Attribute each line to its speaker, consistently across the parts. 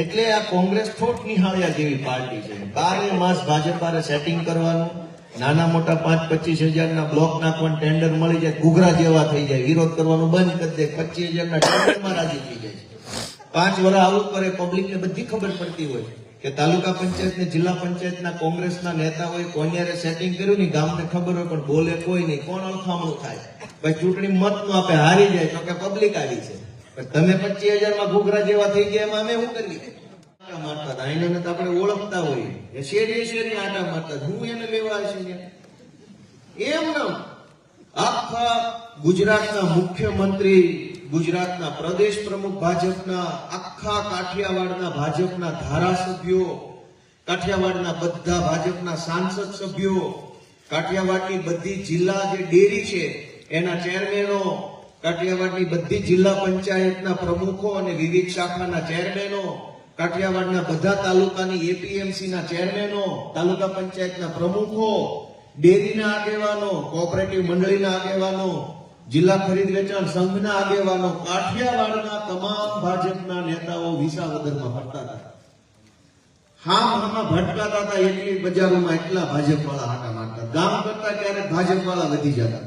Speaker 1: એટલે આ કોંગ્રેસ ઠોઠ નિહાળ્યા જેવી પાર્ટી છે. 12 માસ ભાજપાને સેટિંગ કરવાનું, નાના મોટા 5-25 હજારના બ્લોક નાખવાનું ટેન્ડર મળી જાય, ઘૂઘરા જેવા થઈ જાય, વિરોધ કરવાનું બંધ કરી દે, 25,000ના ટેન્ડરમાં રાજી થઈ જાય છે. 5 વર્ષ આવું કરે, પબ્લિકને બધી ખબર પડતી હોય કે તાલુકા પંચાયત ને જિલ્લા પંચાયતના કોંગ્રેસના નેતાઓએ કોન્યારે સેટિંગ કર્યું નહીં, ગામને ખબર હોય પણ બોલે કોઈ નહીં, કોણ અળખામણું થાય, પછી ચૂંટણી મત નો આપે, હારી જાય તો કે પબ્લિક આવી છે. તમે 25,000માં ઘૂઘરા જેવા થઈ ગયા, એમાં અમે શું કરીએ? આટા મારતા હતા, એને તો આપણે ઓળખતા હોઈએ, શેરી આટા મારતા, હું એને લેવા છે એમ ના. આખા ગુજરાતના મુખ્યમંત્રી, ગુજરાતના પ્રદેશ પ્રમુખ ભાજપના, આખા કાઠિયાવાડના ભાજપના ધારાસભ્યો, કાઠિયાવાડના બધા ભાજપના સાંસદ સભ્યો, કાઠિયાવાડની બધી જિલ્લા જે ડેરી છે એના ચેરમેનો, કાઠિયાવાડની બધી જિલ્લા પંચાયતના પ્રમુખો અને વિવિધ શાખાના ચેરમેનો, કાઠિયાવાડના બધા તાલુકાની એપીએમસીના ચેરમેનો, તાલુકા પંચાયતના પ્રમુખો, ડેરીના આગેવાનો, કોઓપરેટિવ મંડળીના આગેવાનો, જિલ્લા ખરીદ વેચાણ સંઘના આગેવાનો, કાઠિયાવાડના તમામ ભાજપના નેતાઓ વિસાવદરમાં ફરતા હતા. હામાં ભટકાતા હતા, એટલી બજારોમાં એટલા ભાજપ વાળા હાટા મારતા, ગામ કરતા ક્યારેક ભાજપ વાળા વધી જતા.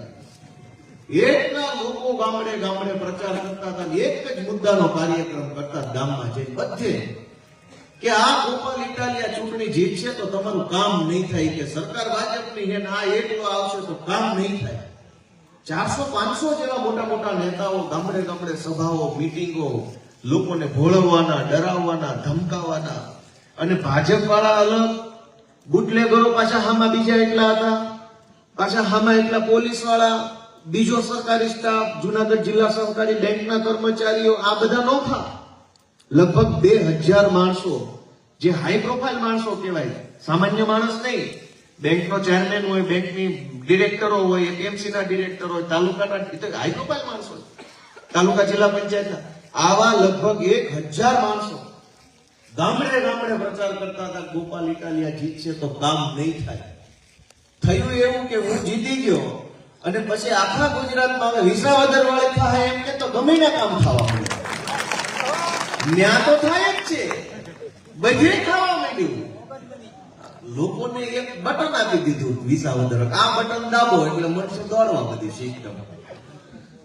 Speaker 1: એટલા લોકો ગામડે ગામડે પ્રચાર કરતા હતા, એક જ મુદ્દાનો કાર્યક્રમ કરતા ગામમાં જઈ બધે કે આ ગોપાલ ઇટાલિયા ચૂંટણી જીતશે તો તમારું કામ નહીં થાય, કે સરકાર ભાજપની છે ને આ એકલો આવશે તો કામ નહીં થાય. 400-500 જેવા મોટા મોટા નેતાઓ ગામડે ગામડે સભાઓ, મીટિંગો, લોકોને ભોળવવાના, ડરાવવાના, ધમકાવવાના. અને ભાજપ વાળા અલગ, બુટલેગરો પાછા હામાં બીજા એટલા હતા, પાછા હામાં એટલા પોલીસ વાળા, બીજો સરકારી સ્ટાફ, જુનાગઢ જિલ્લા સહકારી બેંકના કર્મચારીઓ, આ બધા નોખા. લગભગ 2000 માણસો, જે હાઈ પ્રોફાઇલ માણસો કહેવાય, સામાન્ય માણસ નહીં. બેંકનો ચેરમેન હોય, બેંકની ડિરેક્ટરો હોય, એપીએમસી ના ડિરેક્ટર હોય, તાલુકાના હાઈ પ્રોફાઇલ માણસો, તાલુકા જિલ્લા પંચાયતના, આવા લગભગ 1000 માણસો ગામડે ગામડે પ્રચાર કરતા હતા ગોપાલ ઇટાલિયા જીતશે તો કામ નહીં થાય. થયું એવું કે હું જીતી ગયો અને પછી આખા ગુજરાતમાં હવે વિસાવદર વાળે થાય એમ કે તો ગમે ના કામ થવા માંડ્યું. ન્યા તો થાય જ છે, બધે થવા માંડ્યું. લોકોને એક બટન આપી દીધું વિસાવદર, આ બટન દાબો એટલે મળશે દોડવા બધી સિસ્ટમ.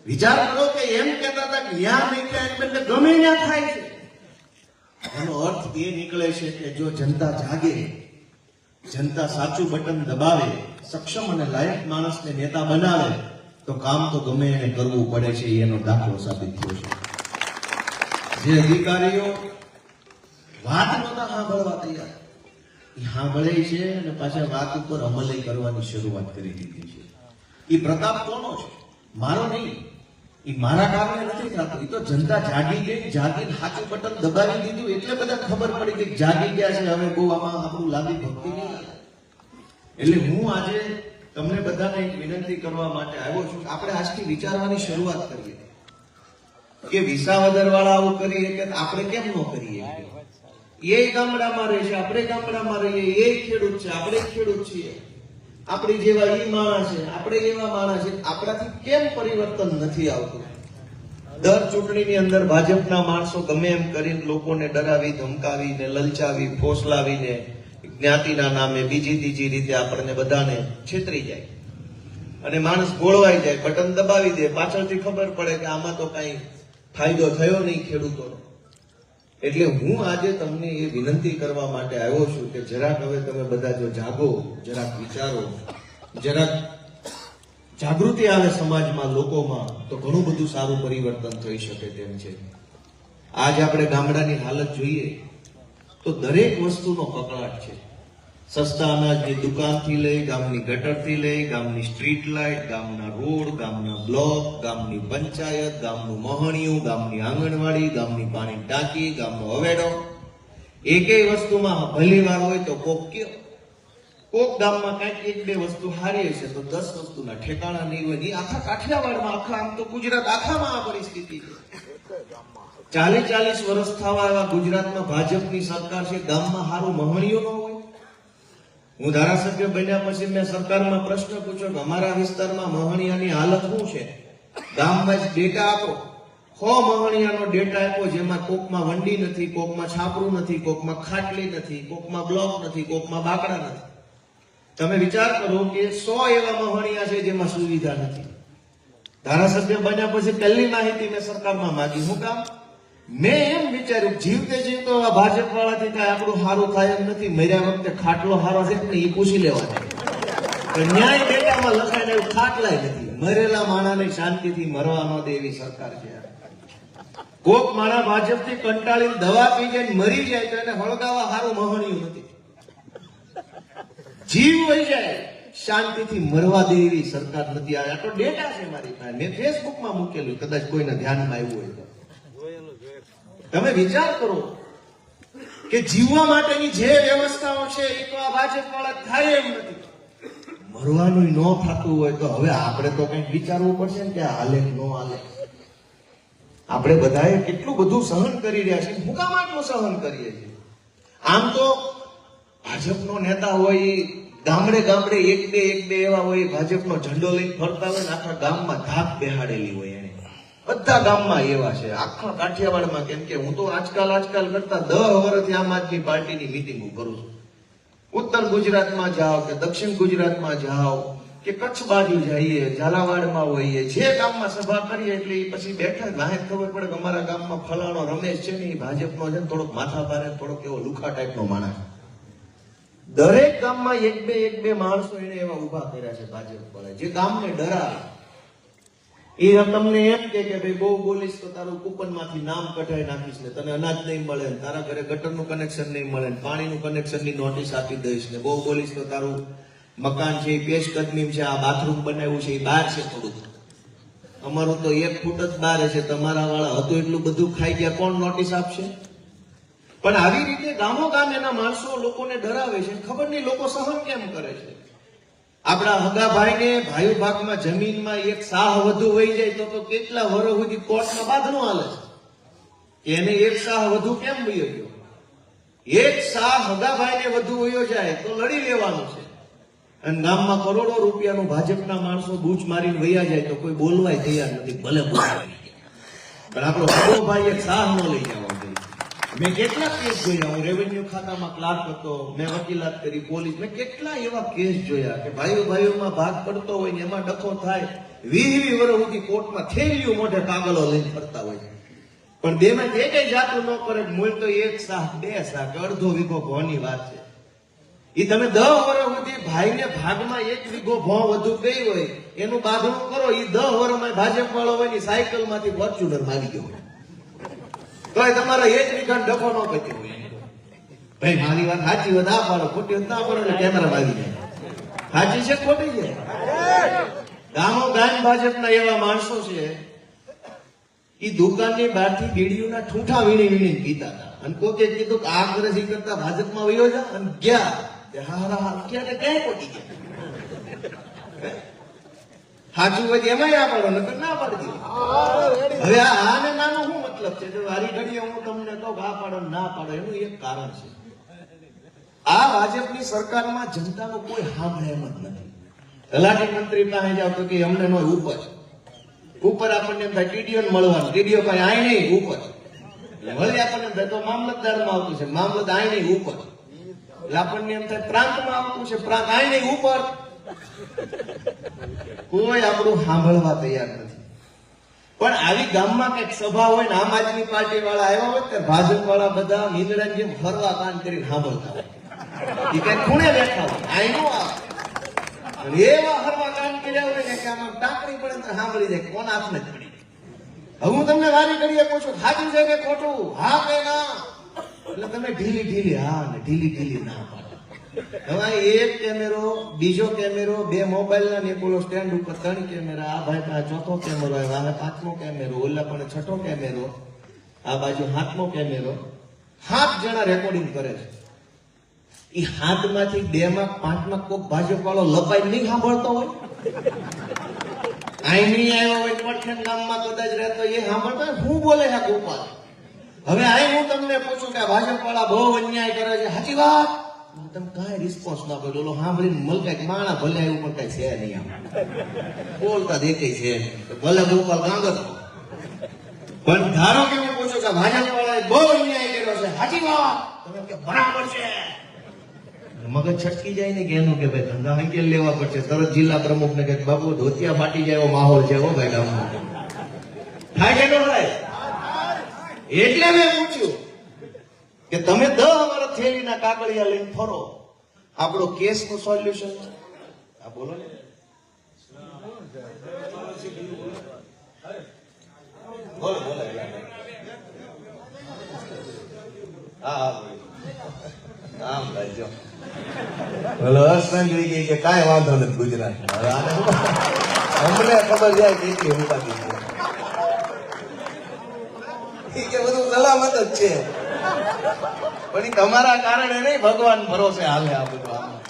Speaker 1: વિચાર કરો કે એમ કહેતા હતા કે ન્યા નહીં થાય એટલે ગમે ત્યાં થાય છે. એનો અર્થ એ નીકળે છે કે જો જનતા જાગે, જનતા સાચું બટન દબાવે, સક્ષમ અને લાયક માણસને નેતા બનાવે તો કામ તો ગમે એને કરવું પડે છે. એનો દાખલો સાબિત થયો છે. જે અધિકારીઓ વાત નહોતા સાંભળવા તૈયાર, એ સાંભળે છે અને પાછા વાત ઉપર અમલ કરવાની શરૂઆત કરી દીધી છે. એ પ્રતાપ કોનો છે? મારો નહીં, એ મારા કારણે નથી થતું. એ તો જનતા જાગી ગઈ, જાગીને સાચું બટન દબાવી દીધું એટલે બધા ખબર પડી કે જાગી ગયા છે, હવે બહુ આમાં આપણું લાંબી ભક્તિ નહીં. એટલે હું આજે તમને બધાને એક વિનંતી કરવા માટે આવ્યો છું. આપણે આજથી વિચારવાની શરૂઆત કરીએ કે વિસાવદર વાળા આવું કરીએ કે આપણે કેમ ન કરીએ. એ ગામડામાં રહે છે, આપણે ગામડામાં રહીએ, એ ખેડૂત છે, આપણે ખેડૂત છીએ, આપણી જેવા ઈ માણસ છે, આપણે એવા માણસ છે, આપણાથી કેમ પરિવર્તન નથી આવતું? દર ચૂંટણીની અંદર ભાજપના માણસો ગમે એમ કરીને લોકોને ડરાવી, ધમકાવીને, લલચાવી, ફોસલાવીને, જ્ઞાતિના નામે બીજી ત્રીજી રીતે આપણને બધાને છેતરી જાય અને માણસ ગોળવાઈ જાય, બટન દબાવી દે, પાછળથી ખબર પડે કે આમાં તો કઈ ફાયદો થયો નહીં ખેડૂતોનો. એટલે હું આજે તમને એ વિનંતી કરવા માટે આવ્યો છું કે જરાક હવે તમે બધા જો જાગો, જરાક વિચારો, જરાક જાગૃતિ આવે સમાજમાં, લોકોમાં, તો ઘણું બધું સારું પરિવર્તન થઈ શકે તેમ છે. આજ આપણે ગામડાની હાલત જોઈએ તો દરેક વસ્તુનો કકળાટ છે. સસ્તા અનાજની દુકાનથી લઈ, ગામની ગટરથી લઈ, ગામની સ્ટ્રીટ લાઇટ, ગામના રોડ, ગામના બ્લોક, ગામની પંચાયત, ગામનું મહણિયું, ગામની આંગણવાડી, ગામની પાણી ટાંકી, ગામનો હવેડો, એકેય વસ્તુમાં ભલી વાર હોય તો કોક ગામમાં કઈક 1-2 વસ્તુ હારી હશે તો 10 વસ્તુના ઠેકાણા નહીં હોય. આખા કાઠિયાવાડમાં, આખા આમ તો ગુજરાત આખામાં આ પરિસ્થિતિ છે. 40 વર્ષ થવા એવા ગુજરાતમાં ભાજપની સરકાર છે, ગામમાં હારું મહણિયું ન હોય. હું ધારાસભ્ય બન્યા પછી મેં સરકારમાં પ્રશ્ન પૂછ્યો કે અમારા વિસ્તારમાં મહણિયાની હાલત શું છે, ગામમાં ડેટા આપો. મહણિયાનો ડેટા આપ્યો, જેમાં કોકમાં વંડી નથી, કોકમાં છાપરું નથી, કોકમાં ખાટલી નથી, કોકમાં બ્લોક નથી, કોકમાં બાકડા નથી. તમે વિચાર કરો કે 100 એવા મહણિયા છે જેમાં સુવિધા નથી. ધારાસભ્ય બન્યા પછી પહેલી માહિતી મેં સરકારમાં માંગી. શું કામ? મેં એમ વિચાર્યું જીવતે જીવતો આ ભાજપ વાળાથી કઈ આપણું સારું થાય એમ નથી. મર્યા વખતે ખાટલો સારો છે ને એ પૂછી લેવાનો. ન્યાય ડેટામાં લખાઈને એવું ખાટલાય નથી. મરેલા માણાને શાંતિથી મરવા ન દે એવી સરકાર છે. કોક માણા ભાજપથી કંટાળીને દવા પી જાય મરી જાય તો એને હળગાવા સારું મહણિયું નથી. જીવ વહી જાય શાંતિથી મરવા દે એવી સરકાર નથી. આ તો ડેટા છે મારી પાસે, મેં ફેસબુકમાં મૂકેલું, કદાચ કોઈને ધ્યાનમાં આવ્યું હોય તો. તમે વિચાર કરો કે જીવવા માટેની જે વ્યવસ્થાઓ છે એ તો આ ભાજપ વાળા થાય એમ નથી. મરવાનું ન થતું હોય તો હવે આપણે તો કંઈક વિચારવું પડશે ને કે હાલે કે ન હાલે. આપણે બધાએ કેટલું બધું સહન કરી રહ્યા છીએ. હું કામ આટલું સહન કરીએ છીએ? આમ તો ભાજપનો નેતા હોય ગામડે ગામડે એક બે એવા હોય, ભાજપનો ઝંડો લઈને ફરતા હોય ને આખા ગામમાં ધાક બેહાડેલી હોય. એને બધા ગામમાં એવા છે, આખા કાઠિયાવાડમાં. કેમ કે હું તો આજકાલ કરતા 10 વર્ષથી આમ આદમી પાર્ટીની મિટિંગો કરું છું. ઉત્તર ગુજરાતમાં જાઓ કે દક્ષિણ ગુજરાતમાં જાઓ કે કચ્છ બાજુ જઈએ, ઝાલાવાડમાં હોઈએ, જે ગામમાં સભા કરીએ એટલે પછી બેઠા વાહે ખબર પડે કે અમારા ગામમાં ફલાણો રમેશ છે ને એ ભાજપનો છે, થોડોક માથા ભારે, થોડોક એવો લુખા ટાઈપનો માણસ. દરેક ગામમાં એક બે માણસો એને એવા ઉભા કર્યા છે ભાજપ વાળા, જે ગામને ડરાવે. એ તમને એમ કે ભાઈ બહુ બોલીશ તો તારું કૂપનમાંથી નામ કઢાઈ નાખીશ ને તને અનાજ નહીં મળે ને તારા ઘરે ગટરનું કનેક્શન નહીં મળે ને પાણીનું કનેક્શનની નોટિસ આપી દઈશ ને બહુ બોલીશ તો તારું મકાન છે એ પેશ કદમીમ છે, આ બાથરૂમ બનાવ્યું છે એ બહાર છે થોડુંક, અમારું તો 1 ફૂટ જ બહાર છે, તમારા વાળા હતું એટલું બધું ખાઈ ગયા, કોણ નોટિસ આપશે? પણ આવી રીતે ગામો ગામ એના માણસો લોકોને ડરાવે છે. ખબર નહીં લોકો સહન કેમ કરે છે. આપણા હગા ભાઈને ભાઈ ભાગમાં જમીનમાં એક સાહ વધુ વહી જાય તો કેટલા વર્ષ સુધી કોર્ટમાં બાંધણું હાલે છે. એને એક સાહ વધુ કેમ વયો ગયો? એક સાહ હગા ભાઈને વધુ વયો જાય તો લડી લેવાનું છે. અને ગામમાં કરોડો રૂપિયાનું ભાજપના માણસો બૂચ મારીને વયા જાય તો કોઈ બોલવાય તૈયાર નથી, ભલે બોલવાય. પણ આપણો હગો ભાઈ એક સાહ ન લઈ જવા જોઈએ. મેં કેટલા કેસ જોયા, હું રેવન્યુ ખાતામાં ક્લાર્ક હતો, મેં વકીલાત કરી, પોલીસ, મેં કેટલા એવા કેસ જોયા કે ભાઈઓમાં ભાગ પડતો હોય ને એમાં ડખો થાય, 20 વર્ષ સુધી કોર્ટમાં થેલીઓ મોઢે કાગળો લઈને ફરતા હોય. પણ બેમાં જે કઈ જાતું ન કરે, મૂળ તો 1 સાહ 2 સાહ કે અડધો વીઘો ભોની વાત છે. એ તમે 10 વર્ષ સુધી ભાઈને ભાગમાં 1 વીઘો ભો વધુ ગઈ હોય એનું બાંધણું કરો, એ 10 વર્ષમાં ભાજપ વાળો હોય ની સાયકલ માંથી ફોર્ચ્યુનર મારી ગયો હોય તો તમારા 1 વીઘા ડખો ન પતી હોય. ભાઈ મારી વાત સાચી હોય ના પાડો, ખોટી હોય ના પાડો એટલે કેમેરા આવી જાય. સાચી છે ખોટી છે? ગામો ગામ ભાજપના એવા માણસો છે, એ દુકાનની બહારથી બીડીઓના ઠૂંઠા વીણી પીતા હતા. અને કોકે કીધું કે આ કરે છે કરતા ભાજપમાં વયો જા, અને ગયા ક્યાં પહોંચી ગયા. સાચું હોય એમાં આ પાડો નકર ના પાડતી. હવે આને નાનો શું મતલબ છે? જો વારી ઘડીએ હું તમને કહું આ પાડો ના પાડો, એનું એક કારણ છે. આ ભાજપની સરકારમાં જનતાનો કોઈ સાંભળે એમ જ નથી. તલાટી મંત્રી પાસે જાવ તો કે અમને નો ઉપર આપણને એમ થાય ટીડીઓ મળવાનું, ટીડીઓ પાસે આય નહીં ઉપર, વળી આપણને એમ થાય તો મામલતદારમાં આવતું છે, મામલતદાર આય નહીં ઉપર, એટલે આપણને એમ થાય પ્રાંતમાં આવતું છે, પ્રાંત આય નહીં ઉપર. કોઈ આપણું સાંભળવા તૈયાર નથી. પણ આવી ગામમાં કઈક સભા હોય ને આમ આદમી પાર્ટી વાળા આવ્યા હોય ત્યારે ભાજપ વાળા બધા મીંદડા જેમ ફરવા કાન કરીને સાંભળતા હોય. એ કઈ ખૂણે બેઠા હોય, આય નો આવે. એવા ફરવા કાન કર્યા હોય ને કે આમાં ટાંકડી પડે તો સાંભળી જાય કોણ હાથને પડી. હવે હું તમને વારી કરીએ પૂછું સાચું છે કે ખોટું, હા કે ના? એટલે તમે ઢીલી હા ને ઢીલી ના પાડો. હવે એક કેમેરો, બીજો કેમેરો, 2 મોબાઈલ ના બોલો સ્ટેન્ડ ઉપર 3 કેમેરા, આ ભાઈ પાસે 4થો કેમેરો આવ્યો, આ 5મો કેમેરો, ઓલા પણ 6થો કેમેરો, આ બાજુ 7મો કેમેરો. 7 જણા રેકોર્ડિંગ કરે છે. એ 7 માંથી 2 માં 5 માં કોક ભાજપ વાળો લપાઈ નહીં સાંભળતો હોય, આઈ નહીં આવ્યો હોય, પડખેન ગામમાં કદાચ રહેતો એ સાંભળતો હોય. હું બોલે છે ગોપાલ? હવે આઈ હું તમને પૂછું કે ભાજપ વાળા બહુ અન્યાય કરે છે, સાચી વાત? તમે કઈ રિસ્પોન્સ ના કર્યો, ઓલો સાંભળીને મલકાય માણા ભલે આવ્યું પણ કઈ છે નહીં, આમ બોલતા દેખાય છે ભલે ગોપાલ ગાંગર. પણ ધારો કે હું પૂછું કે ભાજપ વાળાએ બહુ અન્યાય કર્યો છે, સાચી વાત, તમે કે બરાબર છે, મગજ છટકી જાય ને કે એનું કે ભાઈ ધંધા અંકેલ લેવા પડશે. તરત જિલ્લા પ્રમુખ ને કે બાબુ ધોતિયા ફાટી જાય એવો માહોલ છે હો ભાઈ ગામમાં. થાય કે ન થાય? એટલે મેં પૂછ્યું કે તમે 10 વર્ષ થેલીના કાગળિયા લઈને ફરો, આપણો કેસ નું સોલ્યુશન આ બોલો ને. બોલો બોલો. હા આમ ભાઈ જો બોલો હસનગીરી કે કાંઈ વાંધો નથી ગુજરાત અમને ખબર જાય કે એટલી ઉપાધિ છે કે બધું સલામત જ છે, પણ એ તમારા કારણે નહીં, ભગવાન ભરોસે હાલે આ બધું. આમાં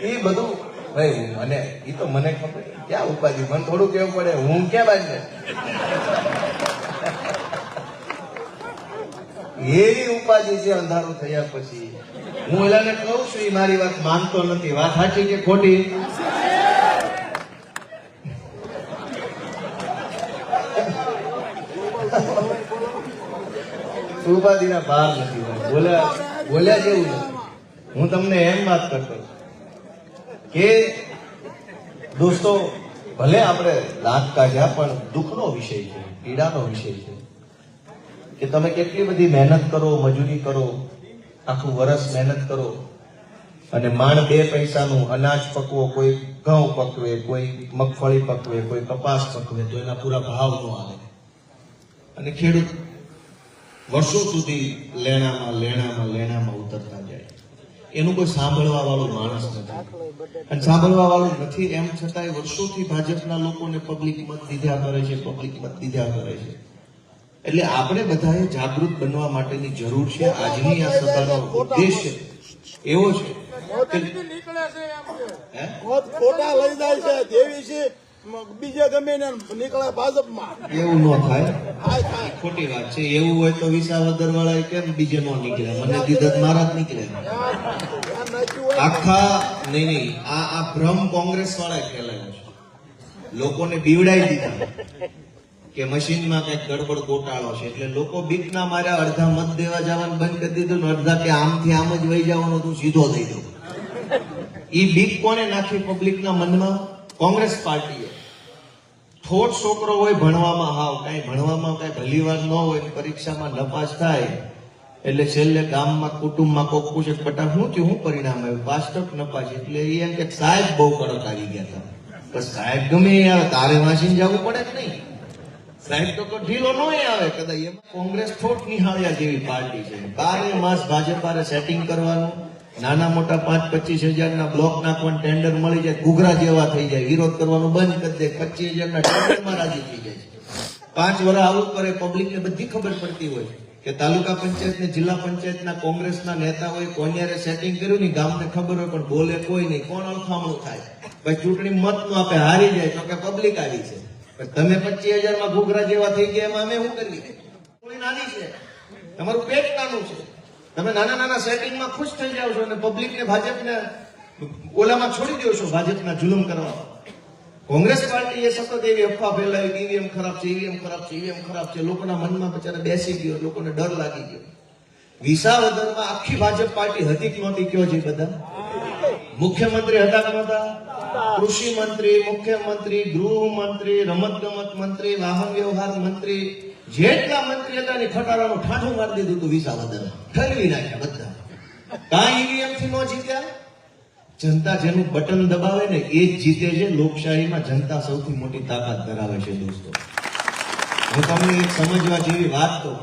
Speaker 1: એ બધું ભાઈ મને એ તો મને ખબર ક્યાં ઉપાધિ, મને થોડું કેવું પડે, હું ક્યાં બાજુ એવી ઉપાધિ છે અંધારું થયા પછી. હું એલાને કહું છું એ મારી વાત માનતો નથી. વાત સાચી કે ખોટી? ઉપાધિના બહાર નથી, બોલ્યા જેવું નથી. હું તમને એમ વાત કરતો કે દોસ્તો ભલે આપણે દાંત કાઢ્યા પણ દુઃખનો વિષય છે, પીડાનો વિષય છે કે તમે કેટલી બધી મહેનત કરો, મજૂરી કરો, આખું વર્ષ મહેનત કરો અને માંડ 2 પૈસાનું અનાજ પકવો, કોઈ ઘઉં પકવે, કોઈ મગફળી પકવે, કોઈ કપાસ પકવે તો એના પૂરા ભાવ ન આવે અને ખેડૂત વર્ષો સુધી લેણામાં ઉતરતા જાય. એનું કોઈ સાંભળવા વાળો માણસ નથી અને સાંભળવા વાળું નથી. એમ છતાંય વર્ષોથી ભાજપના લોકોને પબ્લિક મત દીધા કરે છે. એટલે આપણે બધાએ જાગૃત બનવા માટેની જરૂર છે. આજની આ સભાનો ઉદ્દેશ્ય એવો છે કે
Speaker 2: ખોટા લઈ જાય છે દેવી છે બીજે ગમે ને નીકળે ભાજપમાં.
Speaker 1: એવું ન થાય, ખોટી વાત છે. એવું હોય તો વિસાવદર વાળા કેમ બીજે નો નીકળે? મને દીધત મારા જ નીકળે. આખા નહીં આ ભ્રમ કોંગ્રેસ વાળા ફેલાયો છે, લોકોને બીવડાવી દીધા કે મશીનમાં કઈક ગડબડ ગોટાળો છે, એટલે લોકો બીકના માર્યા અડધા મત દેવા જવાનું બંધ કરી દીધું ને અડધા કે આમથી આમ જ વહી જવાનું તું સીધો થઈ દઉં. ઈ બીક કોને નાખી પબ્લિકના મનમાં? કોંગ્રેસ પાર્ટીએ. થોડ છોકરો હોય ભણવામાં ભણવામાં કઈ ભલીવાર ન હોય, પરીક્ષામાં નપાસ થાય એટલે છેલ્લે ગામમાં કુટુંબમાં કોક પૂછે બટા શું થયું, શું પરિણામ આવ્યું? 5% નપાસ. એટલે એ એમ કે સાહેબ બહુ કડક આવી ગયા હતા. બસ સાહેબ ગમે એ આવે, તારે વાંચીને જવું પડે કે નહીં? સાહેબ તો ઢીલો ન આવે કદાચ. એમાં કોંગ્રેસ ઠોટ નિહાળ્યા જેવી પાર્ટી છે. 12 માસ ભાજપ સેટિંગ કરવાનું, નાના મોટા 5-25 હજારના બ્લોક નાખવાનું ટેન્ડર મળી જાય, ઘૂઘરા જેવા થઈ જાય, વિરોધ કરવાનું બંધ કરી દે, 25,000ના ટેન્ડરમાં રાજી થઈ જાય છે. 5 વર્ષ આવું કરે, પબ્લિકને બધી ખબર પડતી હોય કે તાલુકા પંચાયત ને જિલ્લા પંચાયતના કોંગ્રેસના નેતાઓએ કોન્યારે સેટિંગ કર્યું ને ગામને ખબર હોય પણ બોલે કોઈ નહીં. કોણ અળખામણું થાય? પછી ચૂંટણી મત નું આપે, હારી જાય તો કે પબ્લિક આવી છે. તમે 25,000માં ઘૂઘરા જેવા થઈ ગયા, એમાં અમે શું કરીએ? કોઈ નાની છે, તમારું પેટ નાનું છે, તમે નાના સેટિંગમાં ખુશ થઈ જાવ છો અને પબ્લિકને ભાજપને ઓલામાં છોડી દો છો, ભાજપના જુલમ કરવા. કોંગ્રેસ પાર્ટીએ સતત એવી અફવા ફેલાવી, ઈવીએમ ખરાબ છે, ઈવીએમ ખરાબ છે. લોકોના મનમાં બચારા બેસી ગયો, લોકોને ડર લાગી ગયો. વિસાવદરમાં આખી ભાજપ પાર્ટી હતી કે નહોતી? કયો છે બધા? મુખ્યમંત્રી હતા કે નહોતા? કૃષિ મંત્રી, મુખ્યમંત્રી, ગૃહમંત્રી, રમત-ગમત મંત્રી, વાહન વ્યવહાર મંત્રી, જેટલા મંત્રી હતા ને ખટારાનું ઠાઠું મારી દીધું હતું વિસાવદરમાં, ઠલવી નાખ્યા બધા. કાંઈ ઈવીએમ થી ન જીત્યા. જનતા જેનું બટન દબાવે ને એ જ જીતે છે. લોકશાહીમાં જનતા સૌથી મોટી તાકાત ધરાવે છે. દોસ્તો હું તમને એક સમજવા જેવી વાત કહું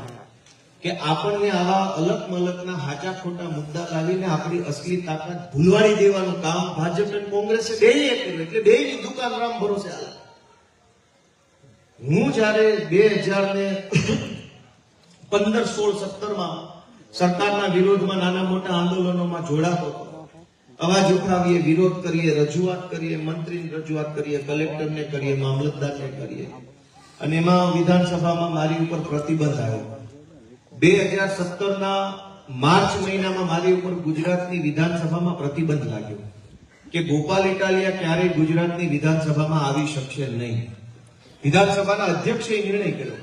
Speaker 1: કે આપણને આવા અલગ મલકના હાચા ખોટા મુદ્દા લાવીને આપણી અસલી તાકાત ભૂલવાડી દેવાનું કામ ભાજપ અને કોંગ્રેસે બેય કર્યું. એટલે બેયની દુકાન રામ ભરોસે હાલે. હું જયારે 2015-16-17માં સરકારના વિરોધમાં નાના મોટા આંદોલનોમાં જોડાતો હતો, અવાજ ઉઠાવીએ, વિરોધ કરીએ, રજૂઆત કરીએ, મંત્રીને રજૂઆત કરીએ, કલેક્ટરને કરીએ, મામલતદારને કરીએ, અને એમાં વિધાનસભામાં મારી ઉપર પ્રતિબંધ આવ્યો. 2017ના માર્ચ મહિનામાં મારી ઉપર ગુજરાતની વિધાનસભામાં પ્રતિબંધ લાગ્યો કે ગોપાલ ઇટાલિયા ક્યારેય ગુજરાતની વિધાનસભામાં આવી શકશે નહીં. વિધાનસભાના અધ્યક્ષે નિર્ણય કર્યો.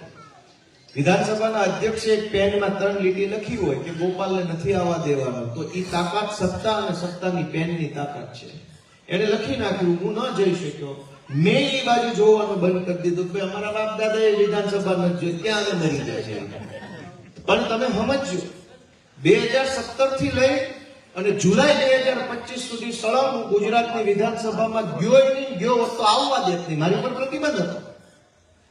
Speaker 1: વિધાનસભાના અધ્યક્ષે એક પેનમાં 3 લીટી લખી હોય કે ગોપાલને નથી આવવા દેવાનો, તો એ તાકાત સત્તા અને સત્તાની પેનની તાકાત છે. એને લખી નાખ્યું, હું ન જઈ શક્યો. મેં એ બાજુ જોવાનું બંધ કરી દીધું કે અમારા બાપ દાદા એ વિધાનસભા નથી જોઈ, ત્યાં આગળ મરી જાય છે. પણ તમે સમજો, 2017 થી લઈ અને જુલાઈ 2025 સુધી સળંગ ગુજરાતની વિધાનસભામાં ગયો નહીં, ગયો હોત તો આવવા દેત નહીં. મારી પર પ્રતિબંધ હતો,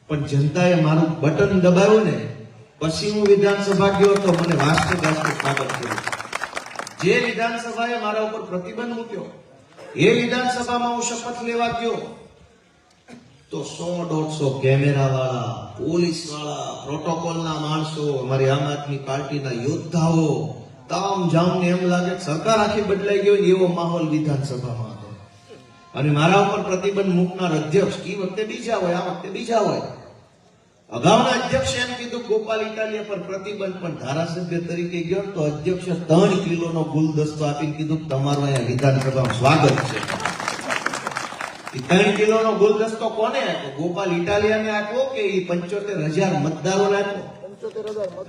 Speaker 1: પણ જનતાએ મારું બટન દબાવ્યું ને પછી હું વિધાનસભા ગયો તો મને વાસ્તે ગાસ્તે સ્વાગત કર્યું. જે વિધાનસભાએ મારા ઉપર પ્રતિબંધ મૂક્યો એ વિધાનસભામાં હું શપથ લેવા ગયો તો 100-150 કેમેરા વાળા, પોલીસ વાળા, પ્રોટોકોલના માણસો, અમારી આમ આદમી પાર્ટીના યોદ્ધાઓ, તામ જામને એમ લાગે કે સરકાર આખી બદલાઈ ગયો એવો માહોલ વિધાનસભામાં હતો. અને મારા ઉપર પ્રતિબંધ મૂકનાર અધ્યક્ષ એ વખતે બીજા હોય, આ વખતે બીજા હોય. અગાઉના અધ્યક્ષે એમ કીધું ગોપાલ ઇટાલિયા પર પ્રતિબંધ, પણ ધારાસભ્ય તરીકે ગયો તો અધ્યક્ષે 3 કિલોનો ગુલદસ્તો આપીને કીધું તમારું અહીંયા વિધાનસભામાં સ્વાગત છે. 3 કિલોનો ગુલદસ્તો કોને આપ્યો? ગોપાલ ઇટાલિયાને આપ્યો કે એ 75,000 મતદારોને આપ્યો?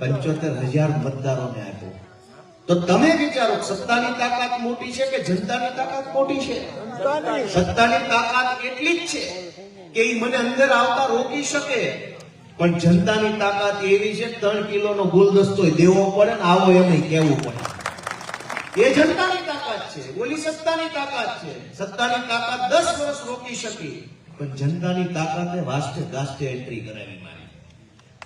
Speaker 1: 75,000 મતદારોને આપ્યો. તો તમે વિચારો, સત્તાની તાકાત મોટી છે કે જનતાની તાકાત મોટી છે? સત્તાની તાકાત એટલી જ છે કે એ મને અંદર આવતા રોકી શકે, પણ જનતાની તાકાત એવી છે 3 કિલોનો ગુલદસ્તો દેવો પડે ને આવો એમ કહેવું પડે. એ જનતાની તાકાત છે, ઓલી સત્તાની તાકાત છે. સત્તાની તાકાત 10 વર્ષ રોકી શકી, પણ જનતાની તાકાતને વાસ્તે ગાસ્તે એન્ટ્રી કરાવી મારી.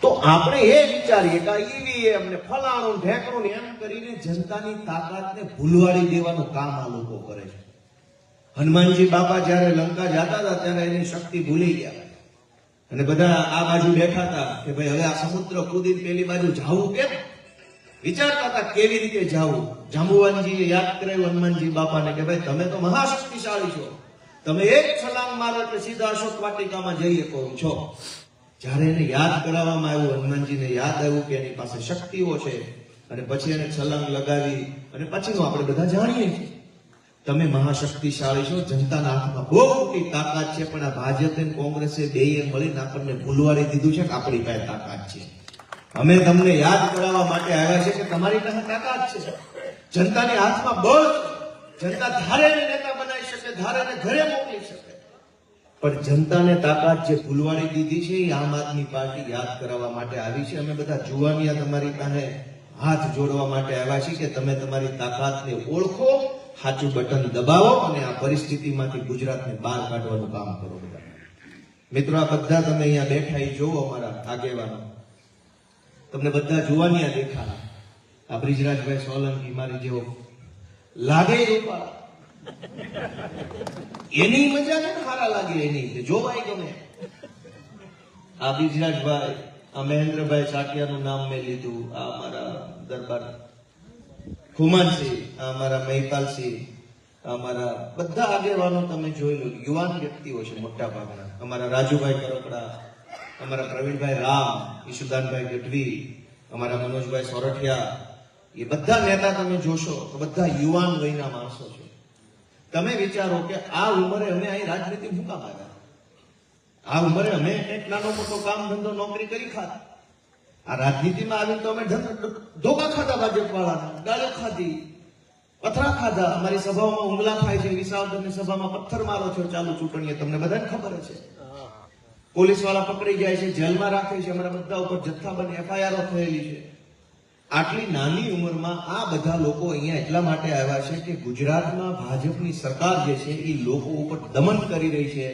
Speaker 1: તો આપણે એ વિચારીએ કે ઈવીએમ ને ફલાણું ઢેકણું એમ કરીને જનતાની તાકાતને ભૂલવાડી દેવાનું કામ આ લોકો કરે છે. હનુમાનજી બાપા જયારે લંકા જતા હતા ત્યારે એની શક્તિ ભૂલી ગયા અને બધા આ બાજુ બેઠા હતા કે ભાઈ હવે આ સમુદ્ર કૂદીને પેલી બાજુ જાવું કેમ? વિચારતા હતા કેવી રીતે જાવું. જાંબુવાનજીએ યાદ કરાવ્યું હનુમાનજી બાપાને કે ભાઈ તમે તો મહાશક્તિશાળી છો, તમે એક છલાંગ મારો એટલે સીધા અશોક વાટિકામાં જઈ શકો છો. જ્યારે એને યાદ કરાવવામાં આવ્યું, હનુમાનજીને યાદ આવ્યું કે એની પાસે શક્તિઓ છે, અને પછી એને છલાંગ લગાવી અને પછીનું આપણે બધા જાણીએ છીએ. તમે મહાશક્તિશાળી છો, જનતાના હાથમાં બહુ મોટી તાકાત છે, પણ આ ભાજપ અને કોંગ્રેસે બેય મળીને આપણને ભૂલવાડી દીધું છે કે આપણી પાસે તાકાત છે. અમે તમને યાદ કરાવવા માટે આવ્યા છે કે તમારી પાસે તાકાત છે. જનતાની હાથમાં બળ છે. જનતા ધારે એને નેતા બનાવી શકે, ધારે એને ઘરે મોકલી શકે, પણ જનતાને તાકાત જે ભૂલવાડી દીધી છે એ આમ આદમી પાર્ટી યાદ કરાવવા માટે આવી છે. અમે બધા જુવાનિયા તમારી પાસે હાથ જોડવા માટે આવ્યા છીએ કે તમે તમારી તાકાતને ઓળખો, સાચું બટન દબાવો અને આ પરિસ્થિતિમાંથી ગુજરાતને બહાર કાઢવાનું કામ કરો. બધા મિત્રો, આ બધા તમે અહીંયા બેઠા એ જોવો, અમારા આગેવાનો તમને બધા જુવાનિયા દેખાડા. આ બ્રિજરાજભાઈ સોલંકી મારી જેવો લાગે રૂપાળા, એની મજા ને સારા લાગે, એની જોવાય ગમે. આ બ્રિજરાજભાઈ, આ મહેન્દ્રભાઈ સાટિયાનું નામ મેં લીધું, આ અમારા દરબાર ખુમાનસિંહ, આ અમારા મહિપાલસિંહ, અમારા બધા આગેવાનો તમે જોઈ લો, યુવાન વ્યક્તિઓ છે મોટા ભાગના. અમારા રાજુભાઈ કરપડા, અમારા પ્રવીણભાઈ રામ, ઈશુદાનભાઈ ગઢવી, અમારા મનોજભાઈ સોરઠિયા, એ બધા નેતા તમે જોશો તો બધા યુવાન વયના માણસો છે. તમે વિચારો કે આ ઉંમરે અમે અહીં રાજનીતિ શું કામ આવ્યા? આ ઉંમરે અમે એક નાનો મોટો કામ ધંધો નોકરી કરી ખાતા. આ રાજનીતિમાં આવીને તો અમે ધોકા ખાધા, ભાજપ વાળાના ગાળો ખાધી, પથરા ખાધા. અમારી સભાઓમાં હુમલા થાય છે, વિસાવદરની સભામાં પથ્થર મારો છે ચાલુ ચૂંટણીએ, તમને બધાને ખબર છે. પોલીસ વાળા પકડી જાય છે, જેલમાં રાખે છે, અમારા બધા ઉપર જથ્થાબંધ એફઆઈઆર થયેલી છે. આટલી નાની ઉંમરમાં આ બધા લોકો અહીંયા એટલા માટે આવ્યા છે કે ગુજરાતમાં ભાજપની સરકાર જે છે એ લોકો ઉપર દમન કરી રહી છે.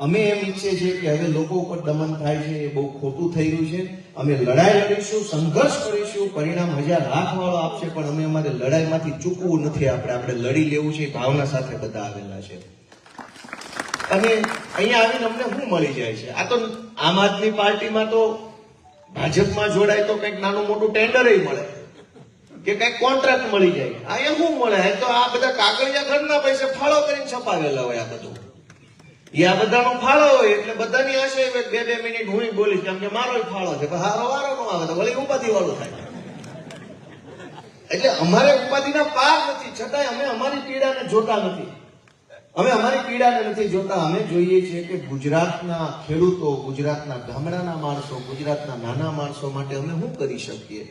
Speaker 1: અમે એમ ઈચ્છીએ છીએ કે હવે લોકો ઉપર દમન થાય છે એ બહુ ખોટું થઈ રહ્યું છે. અમે લડાઈ લડીશું, સંઘર્ષ કરીશું, પરિણામ 1000 લાખ વાળો આપશે, પણ અમે અમારે લડાઈમાંથી ચૂકવું નથી. આપણે લડી લેવું છે એ ભાવના સાથે બધા આવેલા છે. અને અહીંયા આવીને અમને શું મળી જાય છે? આ તો આમ આદમી પાર્ટીમાં તો ભાજપમાં જોડાય તો કંઈક નાનું મોટું ટેન્ડર મળે કે કંઈક કોન્ટ્રાક્ટ મળી જાય. આ એ શું મળે? તો આ બધા કાગળિયા ઘરના પૈસે ફાળો કરીને છપાવેલા હોય. આ બધું એ આ બધાનો ફાળો હોય એટલે બધાની આશે 2-2 મિનિટ હું બોલીશ કેમ કે મારો ફાળો છે. હારો વારો નો આવે તો વળી ઉપાધિ વાળું થાય. એટલે અમારે ઉપાધિના પાર નથી, છતાંય અમે અમારી પીડાને જોતા નથી. અમે અમારી પીડાને નથી જોતા, અમે જોઈએ છીએ કે ગુજરાતના ખેડૂતો, ગુજરાતના ગામડાના માણસો, ગુજરાતના નાના માણસો માટે અમે શું કરી શકીએ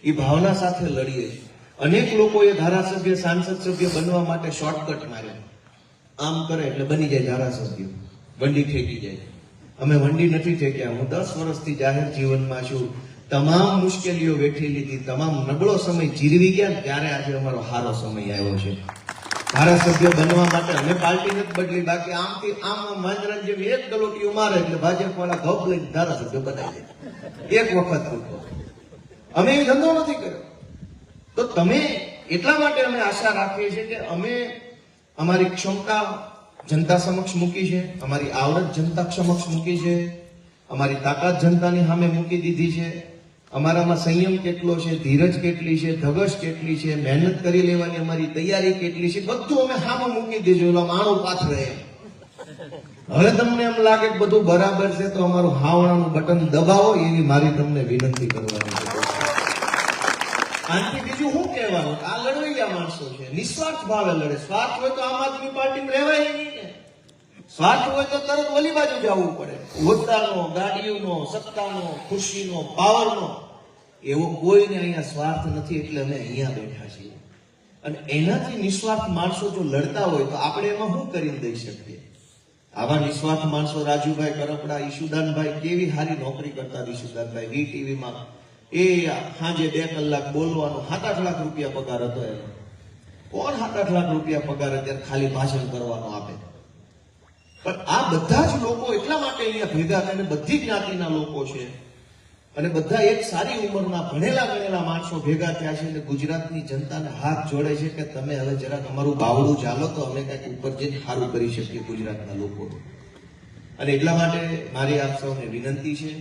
Speaker 1: એ ભાવના સાથે લડીએ છીએ. અનેક લોકોએ ધારાસભ્ય, સાંસદ સભ્ય બનવા માટે શોર્ટકટ માર્યા. આમ કરે એટલે બની જાય ધારાસભ્ય, વંડી ઠેકી જાય. અમે વંડી નથી ઠેક્યા. હું 10 વર્ષથી જાહેર જીવનમાં છું. તમામ મુશ્કેલીઓ વેઠી લીધી, તમામ નબળો સમય જીરવી ગયા ને ત્યારે આજે અમારો સારો સમય આવ્યો છે. ધારાસભ્ય બનવા માટે અમે પાર્ટી નથી બદલી, બાકી આમથી આમ માંજરાની જેમ એક ગલોટીઓ મારે એટલે ભાજપ વાળા ગપ લઈને ધારાસભ્ય બનાવી દે. એક વખત રૂપો અમે એ ધંધો નથી કર્યો. તો તમે એટલા માટે અમે આશા રાખીએ છીએ કે અમે અમારી ક્ષમતા જનતા સમક્ષ મૂકી છે, અમારી આવડત જનતા સમક્ષ મૂકી છે, અમારી તાકાત જનતાની સામે મૂકી દીધી છે. અમારામાં સંયમ કેટલો છે, ધીરજ કેટલી છે, ધગશ કેટલી છે, મહેનત કરી લેવાની અમારી તૈયારી કેટલી છે, બધું અમે સામે મૂકી દીધું. એટલે માણું પાથરે એમ. હવે તમને એમ લાગે કે બધું બરાબર છે તો અમારું હાવણાનું બટન દબાવો, એવી મારી તમને વિનંતી કરવાની છે. આનાથી બીજું શું કહેવાનું? આ લડવૈયા માણસો છે, નિસ્વાર્થ ભાવે લડે. સ્વાર્થ હોય તો આમ આદમી પાર્ટીમાં રહેવાય નહીં ને. સ્વાર્થ હોય તો તરત ઓલી બાજુ જવું પડે. હોદ્દાનો, ગાડીઓનો, સત્તાનો, ખુશીનો, પાવરનો, એવો કોઈને અહીંયા સ્વાર્થ નથી. એટલે અમે અહીંયા બેઠા છીએ. અને એનાથી નિસ્વાર્થ માણસો જો લડતા હોય તો આપણે એમાં શું કરીને દઈ શકીએ? આવા નિસ્વાર્થ માણસો, રાજુભાઈ કરપડા, ઈશુદાનભાઈ, કેવી સારી નોકરી કરતા ઈશુદાનભાઈ. વીટીવીમાં એ સાંજે 2 કલાક બોલવાનો 7-8 લાખ રૂપિયા પગાર હતો એનો. કોણ 7-8 લાખ રૂપિયા પગાર અત્યારે ખાલી ભાષણ કરવાનો આપે? પણ આ બધા જ લોકો એટલા માટે અહીંયા ભેગા થઈને, બધી જ્ઞાતિના લોકો છે અને બધા એક સારી ઉંમરના ભણેલા ગણેલા માણસો ભેગા થયા છે અને ગુજરાતની જનતાને હાથ જોડે છે કે તમે હવે જરાક અમારું બાવડું ચાલો તો અમે કંઈક ઉપર જઈને સારું કરી શકીએ ગુજરાતના લોકો. અને એટલા માટે મારી આપ સૌને વિનંતી છે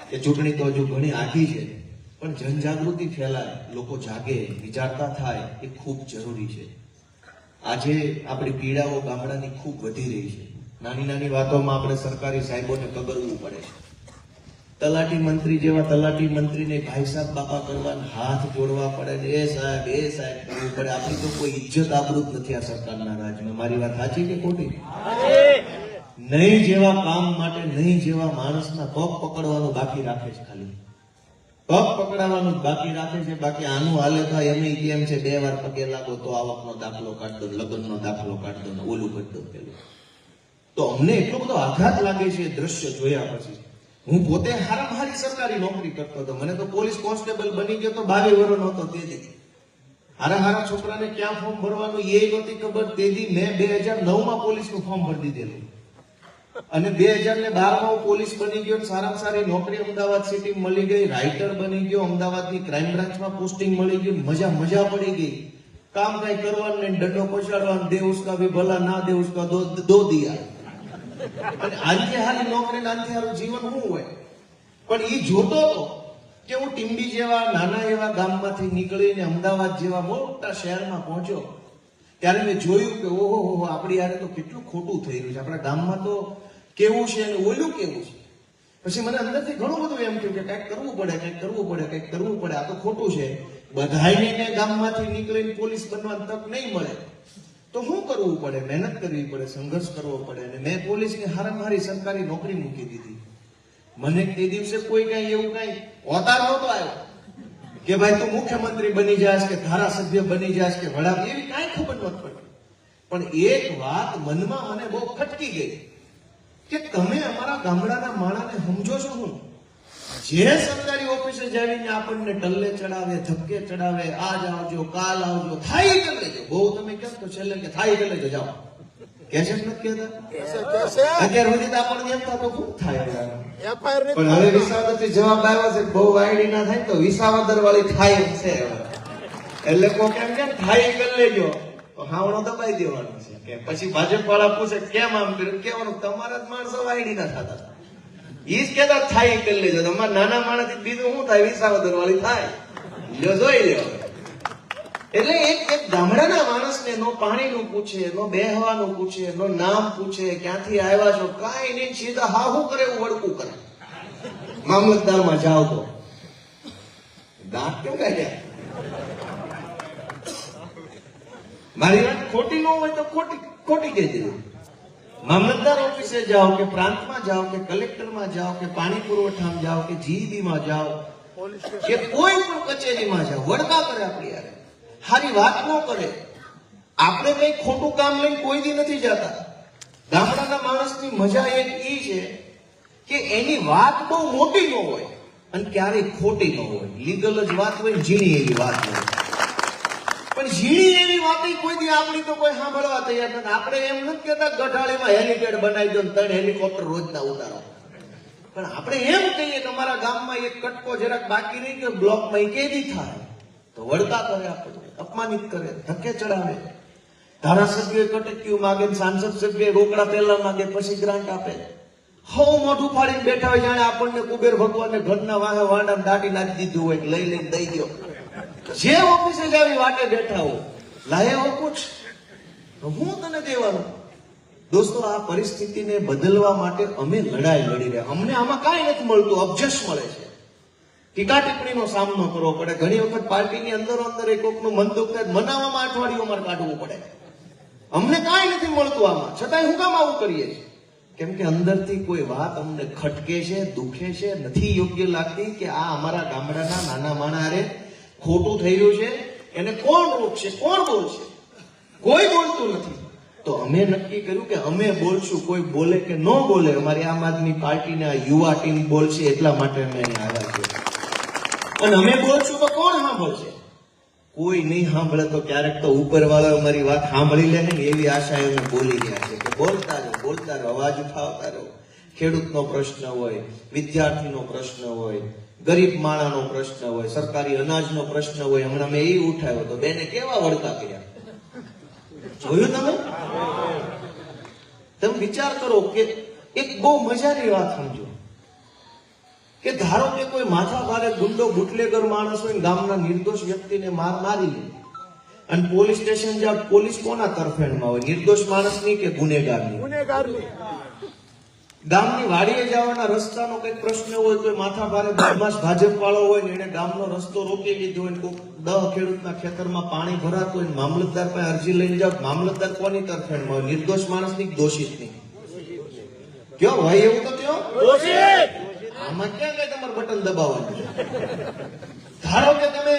Speaker 1: કે ચૂંટણી તો હજુ ઘણી આખી છે, પણ જનજાગૃતિ ફેલાય, લોકો જાગે, વિચારતા થાય, એ ખૂબ જરૂરી છે. આજે આપણી પીડાઓ ગામડાની ખૂબ વધી રહી છે. નાની નાની વાતોમાં આપણે સરકારી સાહેબોને કગરવું પડે છે. તલાટી મંત્રી જેવા તલાટી મંત્રીને ભાઈ સાહેબ બાપા કરવા હાથ જોડવા પડે ને એ સાહેબ કરવું પડે. આપણી તો કોઈ ઇજ્જત આબરૂ જ નથી આ સરકારના રાજમાં. મારી વાત સાચી કે ખોટી? નહીં જેવા કામ માટે નહીં જેવા માણસના પગ પકડવાનું બાકી રાખે છે. ખાલી પગ પકડાવવાનું બાકી રાખે છે. બાકી આનું હાલે થાય એમ કેમ છે 2 વાર પગે લાગો તો આવકનો દાખલો કાઢ દો, લગ્નનો દાખલો કાઢ દો, ઓલું કરી દો પેલું. તો અમને એટલો બધો આઘાત લાગે છે દ્રશ્ય જોયા પછી. હું પોતે હારામાં હારી સરકારી નોકરી કરતો હતો. મને તો પોલીસ કોન્સ્ટેબલ બની ગયો તો 22 વર્ષનો હતો. તેથી હારા છોકરાને ક્યાં ફોર્મ ભરવાનું એ નહોતી ખબર. તેથી મેં 2009માં પોલીસનું ફોર્મ ભરી દીધેલું અને 2012માં હું પોલીસ બની ગયો. સારામાં સારી નોકરી અમદાવાદ સિટી મળી ગઈ, રાઇટર બની ગયો, અમદાવાદની ક્રાઇમ બ્રાન્ચમાં પોસ્ટિંગ મળી ગયું. મજા પડી ગઈ. કામ કઈ કરવાનું નહીં, દંડો પછાડવાનો, દે ઉસકા ભી ભલા, ના દે ઉસકા દો દિયા. અને આનથી હારી નોકરી ને આનથી હારું જીવન શું હોય? પણ એ જોતો હતો કે હું ટીમ્બી જેવા નાના એવા ગામમાંથી નીકળીને અમદાવાદ જેવા મોટા શહેરમાં પહોંચ્યો ત્યારે મેં જોયું કે ઓહો આપણી યારે તો કેટલું ખોટું થઈ રહ્યું છે. આપણા ગામમાં તો કેવું છે અને ઓલું કેવું છે. પછી મને અંદરથી ઘણું બધું એમ થયું કે કંઈક કરવું પડે. આ તો ખોટું છે. બધાયને ગામમાંથી નીકળીને પોલીસ બનવાની તક નહીં મળે તો શું કરવું પડે? મહેનત કરવી પડે, સંઘર્ષ કરવો પડે. અને મેં પોલીસની હારામાં હારી સરકારી નોકરી મૂકી દીધી. મને તે દિવસે કોઈ કઈ એવું કઈ ઓતાર નહોતો આવ્યો કે ભાઈ તું મુખ્યમંત્રી બની જાશ કે ધારાસભ્ય બની જાશ કે વડા, એવી કાંઈ ખબર નહોતી પડતી. પણ એક વાત મનમાં મને બહુ ખટકી ગઈ કે તમે અમારા ગામડાના માણસને સમજો છો હું? જે સરકારી ઓફિસે જઈને આપણને ટલ્લે ચડાવે, ધક્કે ચડાવે, આજ આવજો, કાલ આવજો, થાય કરી લેજો. બહુ તમે કેમ તો છેલ્લે કે થાય કરી લેજો, જાઓ. કે છે નથી કહેતા? અત્યાર સુધી તો આપણને એમ થતું ખૂબ થાય. પણ હવે વિસાવદરથી જવાબ આવ્યો છે બહુ વાયડી ના થાય તો વિસાવદર વાળી થાય છે. એટલે કોઈ કેમ થાય કરી લેજો, હાવણો દબાઈ દેવાનો છે. કે પછી ભાજપ વાળા પૂછે કેમ આમ કર્યું, કેવાનું તમારા જ માણસો વાયડી ના થતા. ઈ જ કેતા થાય કરી લેજો. તમારા નાના માણસ બીજું શું થાય? વિસાવદર વાળી થાય. જોઈ લ્યો. એટલે એક ગામડાના માણસને નો પાણીનું પૂછે, નો બેહવાનું પૂછે, નો નામ પૂછે, ક્યાંથી આવ્યા છો, કાંઈ નહીં, સીધા હા શું કરે એવું વડકું કરે. મામલતદારમાં જાઓ તો દાંત કેમ કાઢ્યા? મારી વાત ખોટી ન હોય તો ખોટી. ખોટી કહી દીધું. મામલતદાર ઓફિસે જાઓ કે પ્રાંતમાં જાઓ કે કલેક્ટરમાં જાઓ કે પાણી પુરવઠામાં જાઓ કે જીઈબીમાં જાઓ
Speaker 2: પોલીસ
Speaker 1: કે કોઈ પણ કચેરીમાં જાઓ, વડકા કરે આપણી યારે, હારી વાત ન કરે. આપણે કઈ ખોટું કામ લઈને કોઈ દી નથી જતા. ગામડાના માણસની મજા એક ઈ છે કે એની વાત બહુ મોટી ન હોય અને ક્યારેય ખોટી ન હોય. લીગલ જ વાત હોય, ઝીણી એવી વાત હોય. પણ ઝીણી એવી વાત કોઈ દી આપણી તો કોઈ સાંભળવા તૈયાર નથી. આપણે એમ નથી કહેતા ગઢાળીમાં હેલિપેડ બનાવી દો, 3 હેલિકોપ્ટર રોજના ઉતારો. પણ આપણે એમ કહીએ કે અમારા ગામમાં એક કટકો જરાક બાકી રહી ગયો, બ્લોકમાં કેદી થાય, તો વળતા કરે, આપણે અપમાનિત કરે, ધક્કે ચડાવે. ધારાસભ્ય કટક્યું માગે, સાંસદ સભ્ય રોકડા પહેલા માગે, પછી ગ્રાન્ટ આપે. હવ મોઢું ફાડીને બેઠા હોય, જાણે આપણને કુબેર ભગવાનને ઘરના વાહે વાંડા દાટી નાખી દીધું હોય, લઈ લઈને દઈ દો. જે ઓફિસે જાવી વાટે બેઠા હો, લાયા હો પૂછ, હું તને દેવાનું. દોસ્તો, આ પરિસ્થિતિને બદલવા માટે અમે લડાઈ લડી રહ્યા. અમને આમાં કાંઈ નથી મળતું, અબજસ મળે છે. ટીકા ટિપ્પણીનો સામનો કરવો પડે. ઘણી વખત પાર્ટીની અંદરો અંદર એક કોકનું મન દુઃખ થાય, મનાવવામાં અઠવાડિયું અમારે કાઢવું પડે. અમને કાંઈ નથી મળતું આમાં, છતાંય હું કામ આવું કરીએ છીએ? કેમ કે અંદરથી કોઈ વાત અમને ખટકે છે, દુખે છે, નથી યોગ્ય લાગતી કે આ અમારા ગામડાના નાના માણારે ખોટું થઈ રહ્યું છે, એને કોણ રોકશે, કોણ બોલશે? કોઈ બોલતું નથી. તો અમે નક્કી કર્યું કે અમે બોલશું, કોઈ બોલે કે ન બોલે, અમારી આમ આદમી પાર્ટીના યુવા ટીમ બોલશે, એટલા માટે અમે અહીંયા આવ્યા છીએ. અને અમે બોલશું તો કોણ સાંભળશે? કોઈ નહીં સાંભળે તો ક્યારેક તો ઉપરવાળો અમારી વાત સાંભળી લે ને, એવી આશા અમે બોલી રહ્યા છે કે બોલતા રહો, અવાજ ઉઠાવતા રહો. ખેડૂતનો પ્રશ્ન હોય, વિદ્યાર્થીનો પ્રશ્ન હોય, ગરીબ માણાનો પ્રશ્ન હોય, સરકારી અનાજનો પ્રશ્ન હોય. હમણાં મેં એ ઉઠાવ્યો તો બેને કેવા વળતા કર્યા, જોયું તમે? તમે વિચાર કરો કે એક બહુ મજાની વાત સમજો કે ધારો કે કોઈ માથા ભારે ગુંડો બુટલેગર માણસ હોય, ગામના નિર્દોષ વ્યક્તિને મારી લે અને પોલીસ સ્ટેશન જાવ, પોલીસ કોના તરફેણમાં હોય? નિર્દોષ માણસની કે ગુનેગારની?
Speaker 2: ગુનેગારની.
Speaker 1: ગામની વાડીએ જવાના રસ્તાનો કઈક પ્રશ્ન હોય, કોઈ માથા ભારે બદમાશ ભાજપ વાળો હોય ને એને ગામનો રસ્તો રોકી લીધો હોય, કોઈ 10 ખેડૂતના ખેતરમાં પાણી ભરાતું હોય, મામલતદાર પાસે અરજી લઈને જાવ, મામલતદાર કોની તરફેણમાં હોય? નિર્દોષ માણસની કે દોષિતની? કયો હોય એવું તો કયો?
Speaker 2: દોષિત.
Speaker 1: આમાં ક્યાં કઈ તમારે બટન દબાવવાનું? ધારો કે તમે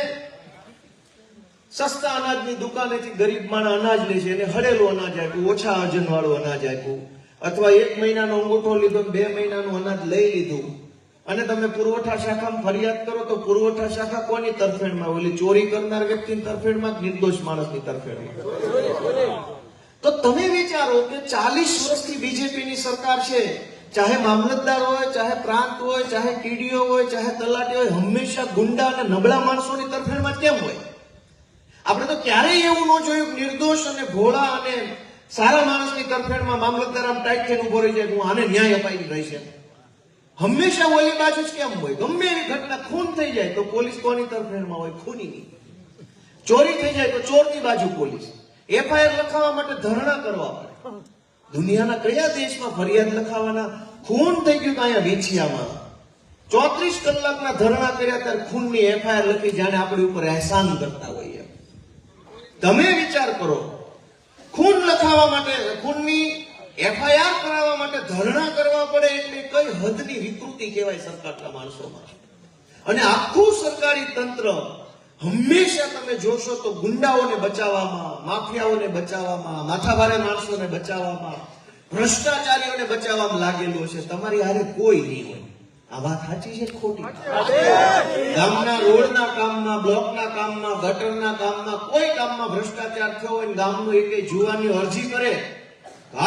Speaker 1: સસ્તા અનાજની દુકાનેથી ગરીબ માણસ અનાજ લે છે, એને હળેલું અનાજ આપ્યું, ઓછા વજન વાળું અનાજ આપ્યું, અથવા 1 મહિનાનો અંગૂઠો લીધો, 2 મહિનાનું અનાજ લઈ લીધું, અને તમે પુરવઠા શાખામાં ફરિયાદ કરો તો પુરવઠા શાખા કોની તરફેણમાં? ઓલી ચોરી કરનાર વ્યક્તિની તરફેણમાં કે નિર્દોષ માણસની તરફેણમાં? તો તમે વિચારો કે 40 વર્ષથી બીજેપીની સરકાર છે, ચાહે મામલતદાર હોય, ચાહે પ્રાંત હોય, ચાહે ટીડીઓ હોય, ચાહે તલાટી હોય, હંમેશા ગુંડા અને નબળા માણસોની તરફેણમાં કેમ હોય? આપણે તો ક્યારેય એવું ન જોયું કે નિર્દોષ અને ભોળા અને સારા માણસની તરફેણમાં મામલતદાર આમ ટાઈટ થઈને ઉભો રહી જાય, હું આને ન્યાય અપાઈ રહી છે. હંમેશા ઓલી બાજુ જ કેમ હોય? ગમે એવી ઘટના, ખૂન થઈ જાય તો પોલીસ કોની તરફેણમાં હોય? ખૂનીની. ચોરી થઈ જાય તો ચોરની બાજુ પોલીસ. એફઆઈઆર લખાવવા માટે ધરણા કરવા પડે. દુનિયાના કયા દેશમાં ફરિયાદ લખાવાના? ખૂન થઈ ગયું તો અહીંયા વીંછિયામાં 34 કલાકના ધરણા કર્યા, ત્યારે ખૂનની એફઆઈઆર લખી, જાણે આપણી ઉપર અહેસાન કરતા હોઈએ. તમે વિચાર કરો, ખૂન લખાવવા માટે, ખૂનની એફઆઈઆર કરાવવા માટે ધરણા કરવા પડે, એટલે કઈ હદની વિકૃતિ કહેવાય સરકારના માણસોમાં. અને આખું સરકારી તંત્ર હંમેશા તમે જોશો તો ગુંડાઓને બચાવવામાં, માફિયાઓને બચાવવામાં, માથાભારે માણસોને બચાવવામાં, ભ્રષ્ટાચારીઓને બચાવવામાં લાગેલું છે. તમારી હારે કોઈ નહીં હોય. આ વાત સાચી છે ખોટી? ગામના રોડના કામમાં, બ્લોકના કામમાં, ગટરના કામમાં, કોઈ કામમાં ભ્રષ્ટાચાર થયો હોય, ગામનો એકે જુવાની અરજી કરે,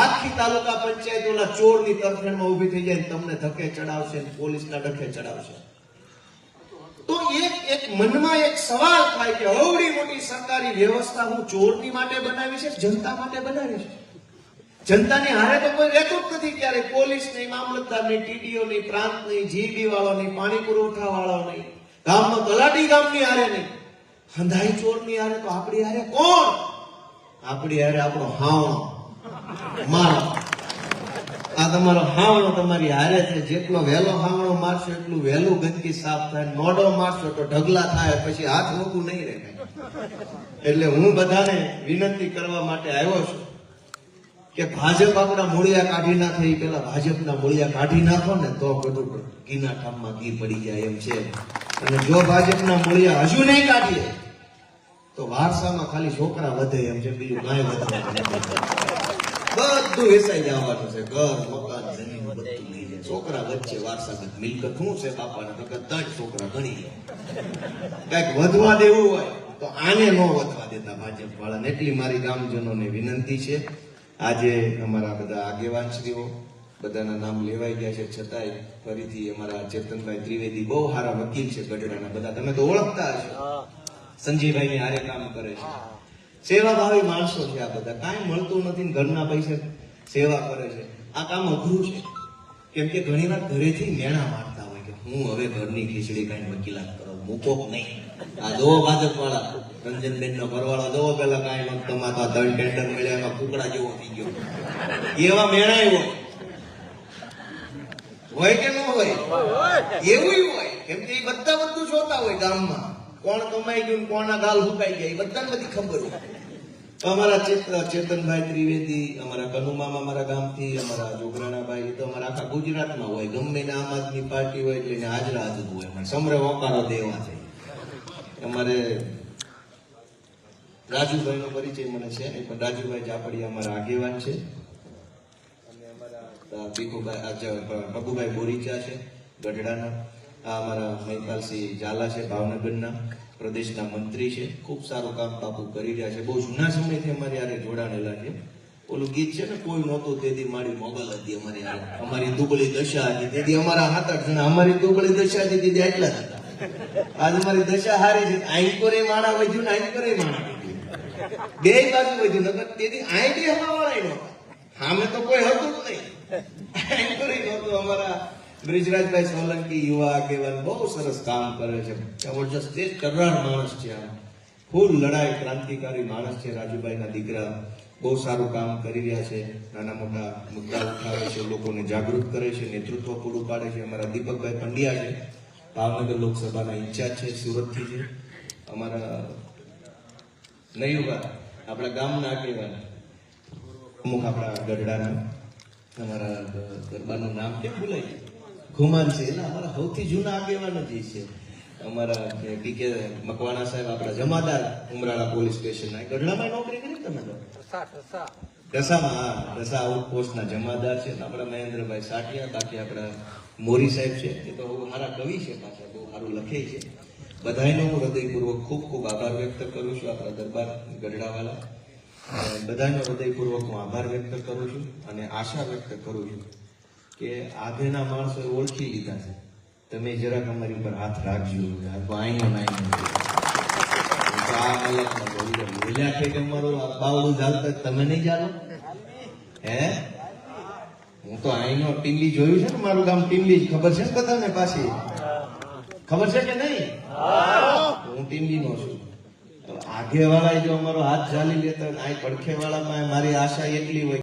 Speaker 1: આખી તાલુકા પંચાયતોના ચોરની તરફેણમાં ઉભી થઈ જાય, તમને ધક્કે ચડાવશે, પોલીસના ડખે ચડાવશે. તો એક મનમાં એક સવાલ થાય કે અવળી મોટી સરકારી વ્યવસ્થા હું ચોરની માટે બનાવી છે, જનતા માટે બનાવી છે? જનતાની હારે તો કોઈ રહેતું જ નથી. ક્યારે પોલીસ નહીં, મામલતદાર નહીં, ટીડીઓ નહીં, પ્રાંત નહીં, જીબી વાળો નહીં, પાણી પુરવઠા વાળો નહીં, ગામનો તલાટી ગામની હારે નહીં, હંધાઈ ચોરની હારે. તો આપણી હારે કોણ? આપણી હારે આપણો હાવણો, મારો. આ તમારો હાવણો તમારી હારે છે. જેટલો વહેલો હાવણો મારશો એટલું વહેલું ગંદકી સાફ થાય. મોઢો મારશો તો ઢગલા થાય, પછી હાથ રોકવું નહીં રહે. એટલે હું બધાને વિનંતી કરવા માટે આવ્યો છું કે ભાજપ આપણા મૂળિયા કાઢી નાખે એ પેલા ભાજપના મૂળિયા કાઢી નાખો ને તો બધું ઘીના ઠામમાં ઘી પડી જાય એમ છે. અને જો ભાજપના મૂળિયા હજુ નહીં કાઢીએ તો વારસામાં ખાલી છોકરા વધે એમ છે, બીજું કાંઈ વધવાનું બધું વેચાઈ જવાનું છે. ઘર, મકાન, જમીન બધું લઈ જાય. છોકરા વચ્ચે વારસાગત મિલકત શું છે બાપાને તો કે 3 છોકરા ગણી લે. કઈક વધવા દેવું હોય તો આને ન વધવા દેતા ભાજપ વાળાને. એટલી મારી ગામજનોને વિનંતી છે. આજે અમારા બધા આગેવાનશ્રીઓ બધાના નામ લેવાઈ ગયા છે, છતાંય ફરીથી અમારા ચેતનભાઈ ત્રિવેદી બહુ સારા વકીલ છે ગઢડાના, બધા તમે તો ઓળખતા હશો. સંજયભાઈ ની હારે કામ કરે છે. સેવાભાવી માણસો છે આ બધા. કાંઈ મળતું નથી ને ઘરના પૈસે સેવા કરે છે. આ કામ અઘરું છે, કેમ કે ઘણી વાર ઘરેથી મેણા મારતા હોય કે હું હવે ઘરની ખીચડી કાંઈ વકીલાત કરો, મૂકો નહીં. આ દો ભાજપ વાળા રંજનબેન નો ઘરવાળો દો પેલા કાંઈ મત તમાતો 3 ટેન્ડર મળ્યા એમાં કુકડા જેવો થઈ ગયો. એવા મેણાય હોય કે ન હોય? એવું હોય, કેમ કે એ બધા બધું જોતા હોય ગામમાં. કોણ કમાઈ ગયું, કોના ગાલ હુકાઈ ગયા, એ બધાને બધી ખબર હોય. અમારા ચેતનભાઈ ત્રિવેદી, અમારા કનુમામા અમારા ગામથી, અમારા જોગરાણાભાઈ, તો અમારા આખા ગુજરાતમાં હોય. ગમે ને આમ આદમી પાર્ટી હોય એટલે એને હાજરા હાજર હોય. સમરે ઓકારો દેવા છે. અમારે રાજુભાઈ નો પરિચય મને છે નહીં, પણ રાજુભાઈ જાપડિયા અમારા આગેવાન છે. અને અમારા પબુભાઈ બોરીચા છે ગઢડાના. આ અમારા મહિપાલસિંહ ઝાલા છે ભાવનગરના, પ્રદેશના મંત્રી છે. ખૂબ સારું કામ બાપુ કરી રહ્યા છે. બહુ જૂના સમયથી અમારી હારે જોડાણેલા છે. ઓલું ગીત છે ને, કોઈ નહોતું તેથી મારી મોગલ હતી અમારી હારે, અમારી દુબળી દશા હતી તેથી અમારા 7-8 જણા, અમારી દુબળી દશા હતી તેથી એટલા જ હતા. આજ અમારી દશા હારી છે. આઈકોરે માણા વધ્યું ને આઈકોરે માણા વધ્યું, બે બાજુ વધ્યું. નકર તેથી આઈ બે હવાવાળા નહોતા, સામે તો કોઈ હતું જ નહીં. આઈકોરે નહોતું. અમારા બ્રિજરાજભાઈ સોલંકી યુવા આગેવાન બહુ સરસ કામ કરે છે. જબરજસ્ત તે કરાર માણસ છે. આમ ફૂલ લડાઈ ક્રાંતિકારી માણસ છે. રાજુભાઈના દીકરા બહુ સારું કામ કરી રહ્યા છે. નાના મોટા મુદ્દા ઉઠાવે છે, લોકોને જાગૃત કરે છે, નેતૃત્વ પૂરું પાડે છે. અમારા દીપકભાઈ પંડ્યા છે, ભાવનગર લોકસભાના ઇન્ચાર્જ છે, સુરતથી છે. અમારા નયુબા આપણા ગામના આગેવાન અમુક આપણા ગઢડાના, અમારા દરબારનું નામ કેમ ભૂલાય, ઘુમાન છે. એટલે અમારા સૌથી જૂના આગેવાન જ છે. અમારા પીકે મકવાણા સાહેબ આપણા જમાદાર ઉમરાળા પોલીસ સ્ટેશનના, ગઢડામાં નોકરી કરી તમે તો દસામાં, દસા આઉટપોસ્ટના જમાદાર છે. આપણા મહેન્દ્રભાઈ સાટિયા, બાકી આપણા મોરી સાહેબ છે, એ તો મારા કવિ છે, પાછા બહુ સારું લખે છે. બધાનો હું હૃદયપૂર્વક ખૂબ ખૂબ આભાર વ્યક્ત કરું છું. આપણા દરબાર ગઢડાવાળા બધાનો હૃદયપૂર્વક હું આભાર વ્યક્ત કરું છું અને આશા વ્યક્ત કરું છું કે આગળના માણસોએ ઓળખી લીધા છે. તમે જરાક અમારી ઉપર હાથ રાખજો. આઈનો અમારું બાવડું ચાલતા તમે નહીં ચાલો? હે, હું તો આઈનો ટીંબી જોયું છે ને, મારું ગામ ટીંબી ખબર છે ને બધાને? પાછી ખબર છે કે નહીં? હું ટીંબી નો છું. આગેવાળા જો અમારો હાથ ઝાલી લેતા, આ પડખે વાળામાં મારી આશા એટલી હોય